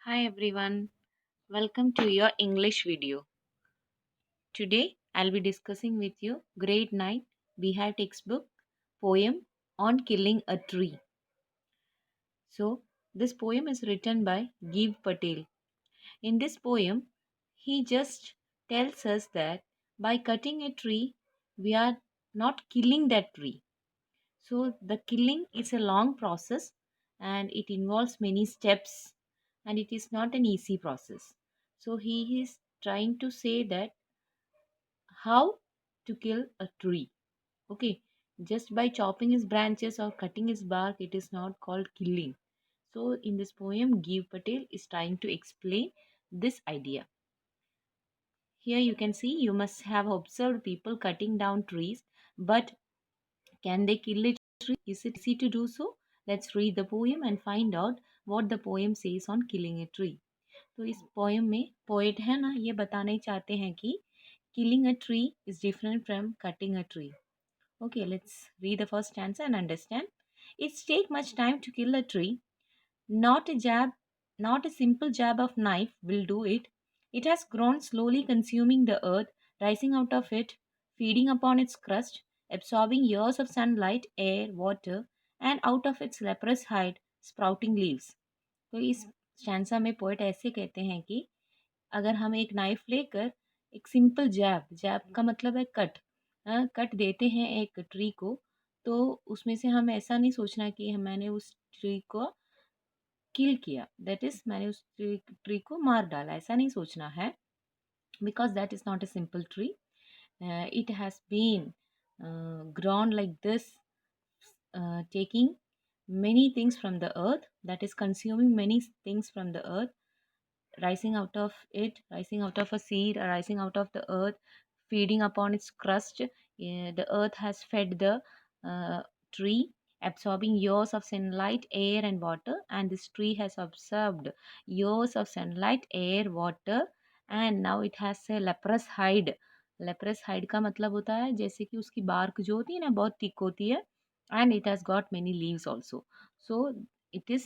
Hi everyone, welcome to your English video. Today I'll be discussing with you Grade 9 Bihar textbook poem on killing a tree. So, this poem is written by Giv Patel. In this poem, he just tells us that by cutting a tree, we are not killing that tree. So, the killing is a long process and it involves many steps and it is not an easy process. So, he is trying to say that how to kill a tree. Okay, just by chopping its branches or cutting its bark, it is not called killing. So, in this poem, Giv Patel is trying to explain this idea. Here you can see you must have observed people cutting down trees, but can they kill a tree? Is it easy to do so? Let's read the poem and find out what the poem says on killing a tree. तो इस poem में poet है ना ये बताना चाहते हैं कि killing a tree is different from cutting a tree. Okay, let's read the first stanza and understand. It's take much time to kill a tree. Not a jab, not a simple jab of knife will do it. It has grown slowly, consuming the earth, rising out of it, feeding upon its crust, absorbing years of sunlight, air, water, and out of its leprous hide, sprouting leaves. तो इस स्टैंसा में poet ऐसे कहते हैं कि अगर हम एक नाइफ लेकर एक सिंपल जैब जैब का मतलब है कट कट देते हैं एक ट्री को तो उसमें से हम ऐसा नहीं सोचना कि मैंने उस ट्री को किल किया दैट इज मैंने उस ट्री को मार डाला ऐसा नहीं सोचना है because that is not a simple tree it has been grown like this, taking many things from the earth, that is consuming many things from the earth, rising out of it, rising out of a seed, or rising out of the earth, feeding upon its crust. The earth has fed the tree, absorbing years of sunlight, air, and water. And this tree has absorbed years of sunlight, air, water, and now it has a leprous hide. Leprous hide का मतलब होता है जैसे कि उसकी bark जो होती है ना बहुत थिक होती है and it has got many leaves also so it is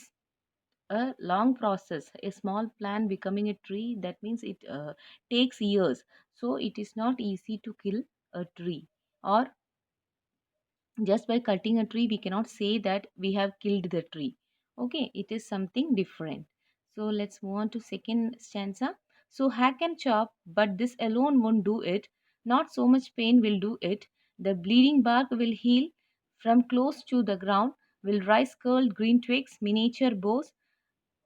a long process. A small plant becoming a tree, that means it takes years. So it is not easy to kill a tree. Or just by cutting a tree, we cannot say that we have killed the tree. Okay, it is something different. So let's move on to second stanza. So hack and chop, but this alone won't do it. Not so much pain will do it. The bleeding bark will heal from close to the ground. Will rise curled green twigs, miniature boughs,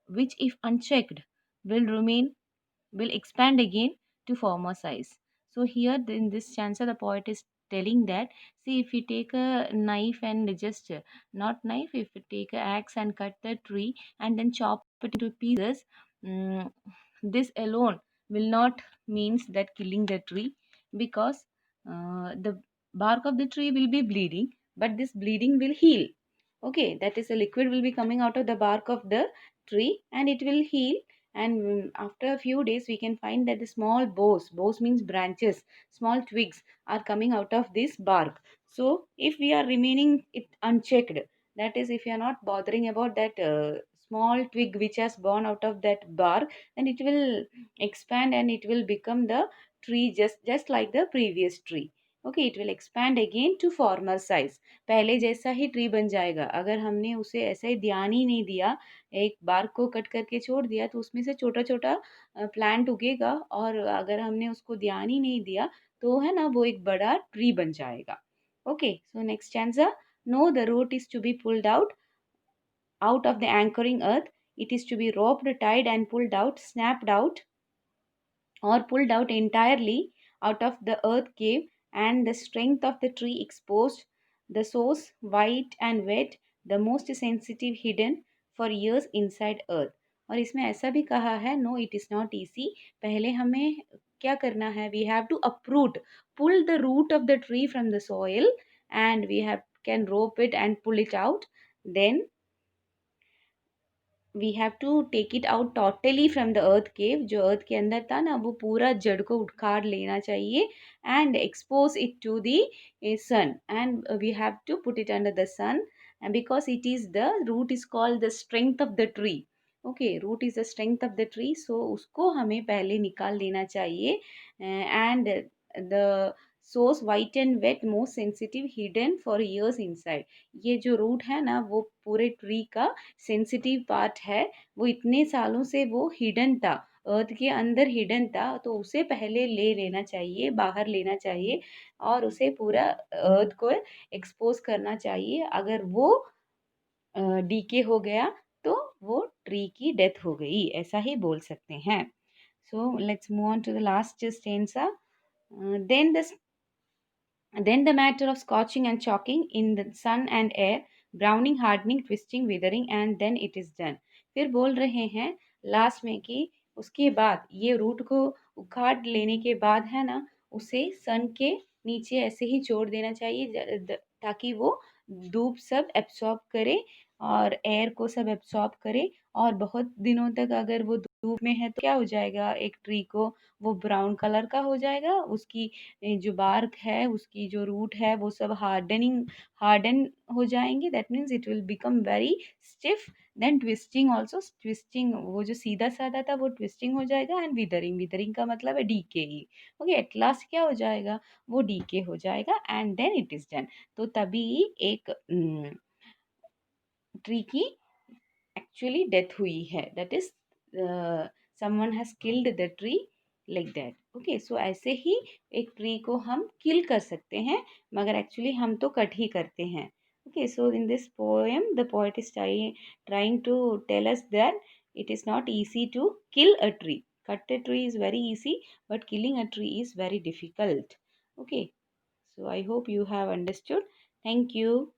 which if unchecked will remain will expand again to former size. So here in this stanza the poet is telling that see if you take a knife and just not knife if you take an axe and cut the tree and then chop it into pieces, mm, this alone will not means that killing the tree because the bark of the tree will be bleeding but this bleeding will heal. Okay, that is a liquid will be coming out of the bark of the tree and it will heal. And after a few days we can find that the small boughs means branches, small twigs are coming out of this bark. So if we are remaining it unchecked, that is if you are not bothering about that small twig which has born out of that bark, then it will expand and it will become the tree just like the previous tree. Okay, it will expand again to former size. पहले जैसा ही tree बन जाएगा अगर हमने उसे ऐसा ही ध्यान ही नहीं दिया, एक बार को कट करके छोड़ दिया तो उसमें से छोटा छोटा प्लांट उगेगा और अगर हमने उसको ध्यान ही नहीं दिया तो है ना वो एक बड़ा ट्री बन जाएगा. Okay so next stanza. No the root is to be pulled out of the anchoring earth. It is to be roped tied and pulled out, snapped out or pulled out entirely out of the earth cave, and the strength of the tree exposed, the source white and wet, the most sensitive hidden for years inside earth. और इसमें ऐसा भी कहा है no it is not easy. पहले हमें क्या करना है, we have to uproot pull the root of the tree from the soil and we have can rope it and pull it out. Then we have to take it out totally from the earth cave. जो earth के अंदर था ना वो पूरा जड़ को उखाड़ लेना चाहिए and expose it to the sun and we have to put it under the sun because it is the root is called the strength of the tree. Okay, root is the strength of the tree, so उसको हमें पहले निकाल देना चाहिए. And the source white and wet most sensitive hidden for years inside. ये जो root है ना, वो पूरे ट्री का सेंसिटिव पार्ट है. वो इतने सालों से वो हिडन था, अर्थ के अंदर हिडन था, तो उसे पहले ले लेना चाहिए, बाहर लेना चाहिए और उसे पूरा अर्थ को एक्सपोज करना चाहिए. अगर वो डीके हो गया तो वो ट्री की डेथ हो गई, ऐसा ही बोल सकते हैं. So let's move on to the last stanza. Then the then the matter of scorching and chalking in the sun and air, browning, hardening, twisting, withering, and then it is done. फिर बोल रहे हैं last में कि उसके बाद ये root को उखाड़ लेने के बाद है ना, उसे सन के नीचे ऐसे ही छोड़ देना चाहिए ताकि वो धूप सब एब्सॉर्ब करे और एयर को सब एब्सॉर्ब करे. और बहुत दिनों तक अगर वो धूप में है तो क्या हो जाएगा, एक ट्री को वो ब्राउन कलर का हो जाएगा. उसकी जो बार्क है, उसकी जो रूट है, वो सब हार्डन हो जाएंगे. That means it will become very stiff. Then twisting also, twisting वो जो सीधा साधा था वो ट्विस्टिंग हो जाएगा. एंड विदरिंग, विदरिंग का मतलब है डीके ही. ओके, एट लास्ट क्या हो जाएगा, वो डीके हो जाएगा. And then it is done. तो तभी एक ट्री की actually death हुई है. that is someone has killed the tree like that. okay, so ऐसे ही एक ट्री को हम किल कर सकते हैं, मगर एक्चुअली हम तो कट ही करते हैं. okay, so in this poem the poet is trying to tell us that it is not easy to kill a tree. cut a tree is very easy, but killing a tree is very difficult. okay, so I hope you have understood. Thank you.